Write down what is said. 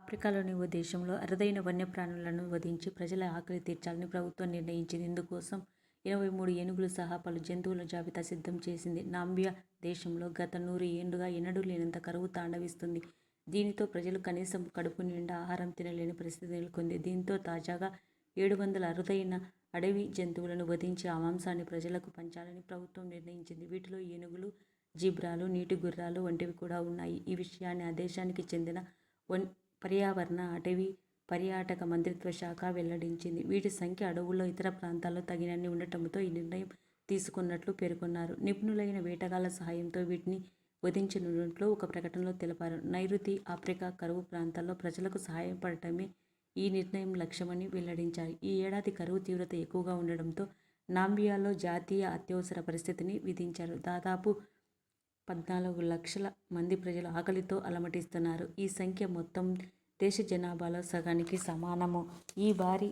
ఆఫ్రికాలోని ఓ దేశంలో అరుదైన వన్యప్రాణులను వధించి ప్రజల ఆకలి తీర్చాలని ప్రభుత్వం నిర్ణయించింది. ఇందుకోసం 23 ఏనుగులు సహా పలు జంతువుల జాబితా సిద్ధం చేసింది. నాంబియా దేశంలో గత 100 ఏళ్లుగా ఎన్నడూ లేనంత కరువు తాండవిస్తుంది. దీనితో ప్రజలు కనీసం కడుపు నిండా ఆహారం తినలేని పరిస్థితి నెలకొంది. దీంతో తాజాగా 700 అరుదైన అడవి జంతువులను వధించి ఆ మాంసాన్ని ప్రజలకు పంచాలని ప్రభుత్వం నిర్ణయించింది. వీటిలో ఏనుగులు, జీబ్రాలు, నీటి గుర్రాలు వంటివి కూడా ఉన్నాయి. ఈ విషయాన్ని ఆ దేశానికి చెందిన పర్యావరణ, అటవీ పర్యాటక మంత్రిత్వ శాఖ వెల్లడించింది. వీటి సంఖ్య అడవుల్లో ఇతర ప్రాంతాల్లో తగినన్ని ఉండటంతో ఈ నిర్ణయం తీసుకున్నట్లు పేర్కొన్నారు. నిపుణులైన వేటగాళ్ల సహాయంతో వీటిని వధించనున్నట్లు ఒక ప్రకటనలో తెలిపారు. నైరుతి ఆఫ్రికా కరువు ప్రాంతాల్లో ప్రజలకు సహాయపడటమే ఈ నిర్ణయం లక్ష్యమని వెల్లడించారు. ఈ ఏడాది కరువు తీవ్రత ఎక్కువగా ఉండడంతో నాంబియాలో జాతీయ అత్యవసర పరిస్థితిని విధించారు. దాదాపు 14 లక్షల మంది ప్రజలు ఆకలితో అలమటిస్తున్నారు. ఈ సంఖ్య మొత్తం దేశ జనాభాలో సగానికి సమానము. ఈ భారీ